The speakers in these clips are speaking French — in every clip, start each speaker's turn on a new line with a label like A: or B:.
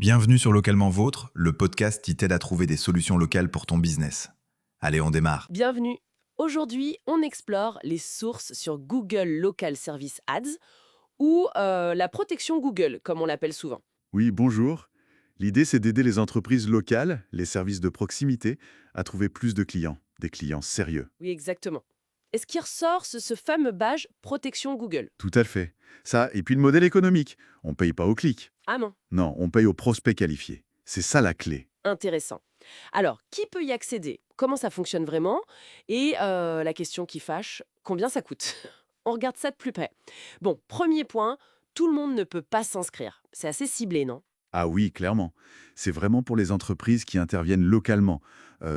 A: Bienvenue sur Localement Vôtre, le podcast qui t'aide à trouver des solutions locales pour ton business. Allez, on démarre.
B: Bienvenue. Aujourd'hui, on explore les sources sur Google Local Service Ads ou la protection Google, comme on l'appelle souvent.
C: Oui, bonjour. L'idée, c'est d'aider les entreprises locales, les services de proximité, à trouver plus de clients, des clients sérieux.
B: Oui, exactement. Et ce qui ressort, c'est ce fameux badge protection Google.
C: Tout à fait. Ça, et puis le modèle économique. On ne paye pas au clic.
B: Ah non,
C: Non, on paye au prospect qualifié. C'est ça la clé.
B: intéressant. Alors, qui peut y accéder? Comment ça fonctionne vraiment? Et la question qui fâche, combien ça coûte? On regarde ça de plus près. Bon, premier point, tout le monde ne peut pas s'inscrire. C'est assez ciblé, non?
C: Ah oui, clairement. C'est vraiment pour les entreprises qui interviennent localement,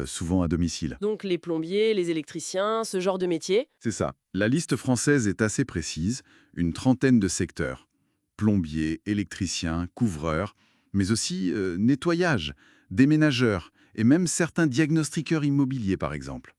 C: souvent à domicile.
B: Donc les plombiers, les électriciens, ce genre de métier.
C: C'est ça. La liste française est assez précise, une trentaine de secteurs. Plombiers, électriciens, couvreurs, mais aussi nettoyage, déménageurs et même certains diagnostiqueurs immobiliers par exemple.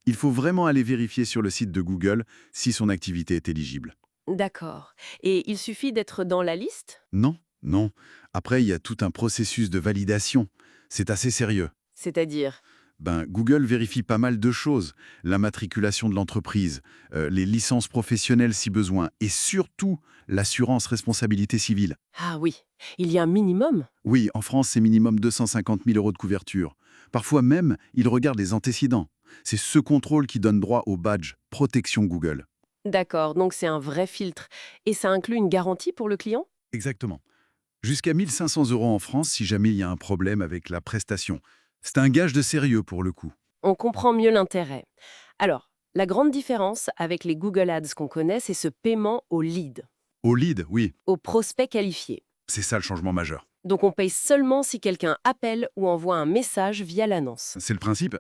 C: Il faut vraiment aller vérifier sur le site de Google si son activité est éligible.
B: D'accord. Et il suffit d'être dans la liste?
C: Non, non. Après, il y a tout un processus de validation. C'est assez sérieux.
B: C'est-à-dire?
C: Google vérifie pas mal de choses. La matriculation de l'entreprise, les licences professionnelles si besoin, et surtout l'assurance responsabilité civile.
B: Ah oui, il y a un minimum?
C: Oui, en France, c'est minimum 250 000 € de couverture. Parfois même, ils regardent les antécédents. C'est ce contrôle qui donne droit au badge Protection Google.
B: D'accord, donc c'est un vrai filtre. Et ça inclut une garantie pour le client?
C: Exactement. Jusqu'à 1 500 € en France si jamais il y a un problème avec la prestation. C'est un gage de sérieux pour le coup.
B: On comprend mieux l'intérêt. Alors, la grande différence avec les Google Ads qu'on connaît, c'est ce paiement au lead,
C: Au lead, oui,
B: au prospect qualifié.
C: c'est ça le changement majeur.
B: Donc on paye seulement si quelqu'un appelle ou envoie un message via l'annonce.
C: C'est le principe.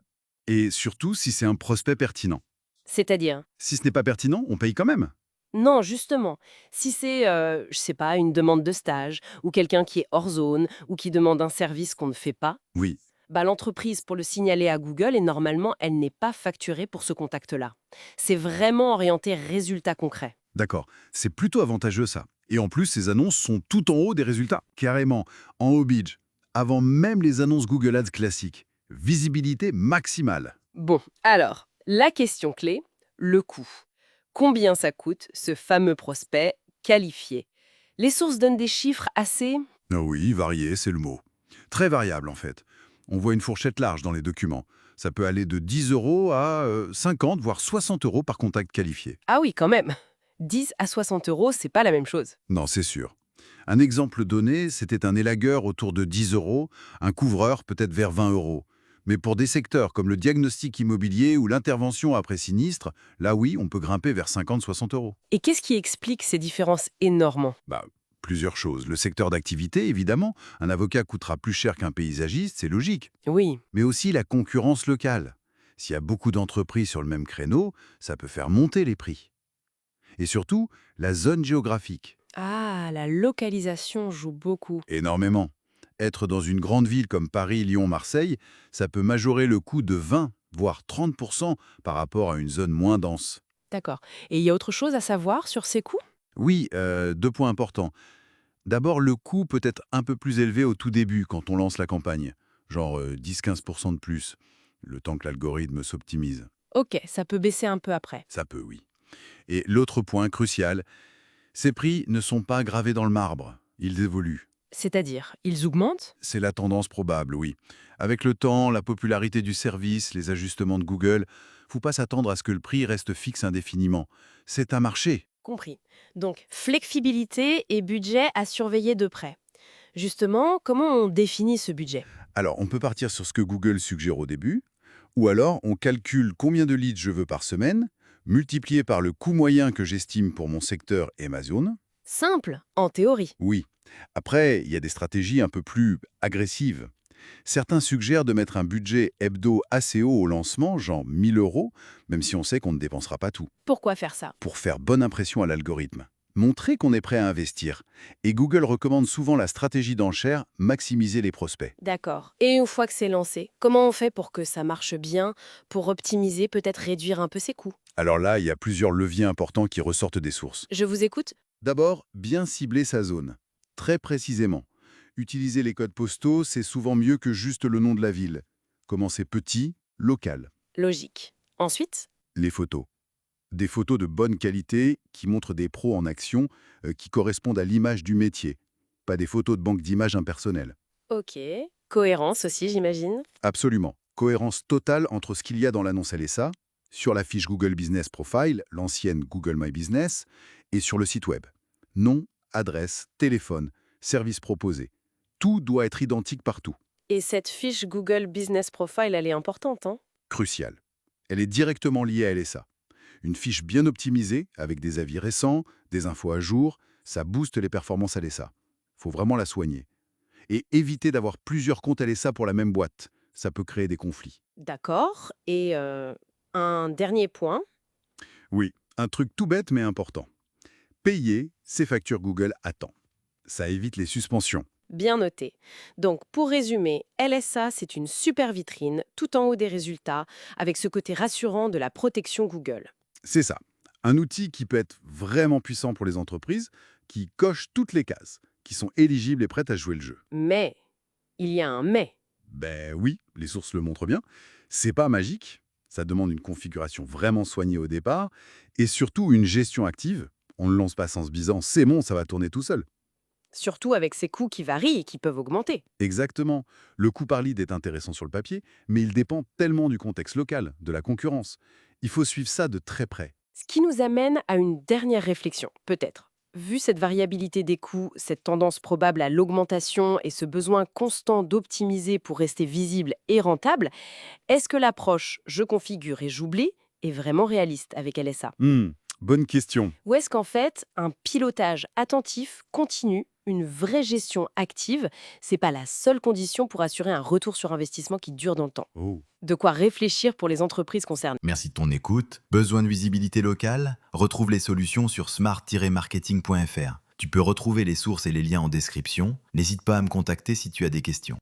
C: Et surtout si c'est un prospect pertinent.
B: C'est-à-dire?
C: Si ce n'est pas pertinent, on paye quand même.
B: Non, justement. Si c'est, je sais pas, une demande de stage, ou quelqu'un qui est hors zone, ou qui demande un service qu'on ne fait pas,
C: Oui,
B: l'entreprise, pour le signaler à Google, et normalement, elle n'est pas facturée pour ce contact-là. C'est vraiment orienté résultat concret.
C: d'accord. C'est plutôt avantageux ça. Et en plus, ces annonces sont tout en haut des résultats. Carrément, en haut bidge. Avant même les annonces Google Ads classiques. Visibilité maximale.
B: Bon, alors, la question clé, le coût. Combien ça coûte, ce fameux prospect qualifié? Les sources donnent des chiffres assez...
C: Ah oui, varié, c'est le mot. Très variable en fait. On voit une fourchette large dans les documents. Ça peut aller de 10 € à 50, voire 60 € par contact qualifié.
B: Ah oui, quand même. 10 à 60 euros, c'est pas la même chose.
C: Non, c'est sûr. Un exemple donné, c'était un élagueur autour de 10 €, un couvreur peut-être vers 20 €. Mais pour des secteurs comme le diagnostic immobilier ou l'intervention après sinistre, là oui, on peut grimper vers 50-60 €.
B: Et qu'est-ce qui explique ces différences énormes?
C: Bah, plusieurs choses. Le secteur d'activité, évidemment. Un avocat coûtera plus cher qu'un paysagiste, c'est logique.
B: Oui,
C: Mais aussi la concurrence locale. S'il y a beaucoup d'entreprises sur le même créneau, ça peut faire monter les prix. Et surtout, la zone géographique.
B: ah, la localisation joue beaucoup.
C: Énormément. Être dans une grande ville comme Paris, Lyon, Marseille, ça peut majorer le coût de 20, voire 30% par rapport à une zone moins dense.
B: D'accord. Et il y a autre chose à savoir sur ces coûts?
C: Oui, deux points importants. D'abord, le coût peut être un peu plus élevé au tout début quand on lance la campagne, genre 10-15% de plus, le temps que l'algorithme s'optimise.
B: Ok, ça peut baisser un peu après.
C: Ça peut, oui. Et l'autre point crucial, ces prix ne sont pas gravés dans le marbre, ils évoluent.
B: C'est-à-dire, ils augmentent?
C: C'est la tendance probable, oui. Avec le temps, la popularité du service, les ajustements de Google, faut pas s'attendre à ce que le prix reste fixe indéfiniment. C'est un marché.
B: Compris. Donc, flexibilité et budget à surveiller de près. Justement, comment on définit ce budget?
C: Alors, on peut partir sur ce que Google suggère au début, ou alors on calcule combien de leads je veux par semaine, multiplié par le coût moyen que j'estime pour mon secteur et ma zone.
B: Simple, en théorie.
C: Oui. Après, il y a des stratégies un peu plus agressives. Certains suggèrent de mettre un budget hebdo assez haut au lancement, genre 1 000 €, même si on sait qu'on ne dépensera pas tout,
B: Pourquoi faire ça?
C: pour faire bonne impression à l'algorithme. Montrer qu'on est prêt à investir. Et Google recommande souvent la stratégie d'enchère, maximiser les prospects.
B: D'accord. Et une fois que c'est lancé, comment on fait pour que ça marche bien, pour optimiser, peut-être réduire un peu ses coûts?
C: Alors là, il y a plusieurs leviers importants qui ressortent des sources.
B: Je vous écoute?
C: D'abord, bien cibler sa zone. Très précisément. Utiliser les codes postaux, c'est souvent mieux que juste le nom de la ville. Commencez petit, local.
B: Logique. Ensuite?
C: Les photos. Des photos de bonne qualité qui montrent des pros en action, qui correspondent à l'image du métier. Pas des photos de banque d'images impersonnelles.
B: Ok. Cohérence aussi, j'imagine.
C: Absolument. Cohérence totale entre ce qu'il y a dans l'annonce LSA, sur la fiche Google Business Profile, l'ancienne Google My Business, et sur le site web. Nom, adresse, téléphone, service proposé. Tout doit être identique partout.
B: Et cette fiche Google Business Profile, elle est importante, hein?
C: Crucial. Elle est directement liée à LSA. Une fiche bien optimisée, avec des avis récents, des infos à jour, ça booste les performances LSA. Faut vraiment la soigner. Et éviter d'avoir plusieurs comptes LSA pour la même boîte. Ça peut créer des conflits.
B: D'accord. Et un dernier point.
C: Oui, un truc tout bête mais important. Payer ses factures Google à temps. Ça évite les suspensions.
B: Bien noté. Donc, pour résumer, LSA, c'est une super vitrine, tout en haut des résultats, avec ce côté rassurant de la protection Google.
C: C'est ça. Un outil qui peut être vraiment puissant pour les entreprises, qui coche toutes les cases, qui sont éligibles et prêtes à jouer le jeu.
B: Mais, il y a un mais.
C: Ben oui, les sources le montrent bien. C'est pas magique. Ça demande une configuration vraiment soignée au départ et surtout une gestion active. On ne lance pas sans se disant c'est bon, ça va tourner tout seul.
B: Surtout avec ces coûts qui varient et qui peuvent augmenter.
C: Exactement. Le coût par lead est intéressant sur le papier, mais il dépend tellement du contexte local, de la concurrence. Il faut suivre ça de très près.
B: Ce qui nous amène à une dernière réflexion, peut-être. Vu cette variabilité des coûts, cette tendance probable à l'augmentation et ce besoin constant d'optimiser pour rester visible et rentable, est-ce que l'approche «je configure et j'oublie» est vraiment réaliste avec LSA?
C: Bonne question.
B: Ou est-ce qu'en fait, un pilotage attentif, continu, une vraie gestion active, c'est pas la seule condition pour assurer un retour sur investissement qui dure dans le temps?
C: Oh.
B: De quoi réfléchir pour les entreprises concernées.
A: Merci de ton écoute. Besoin de visibilité locale? Retrouve les solutions sur smart-marketing.fr. Tu peux retrouver les sources et les liens en description. N'hésite pas à me contacter si tu as des questions.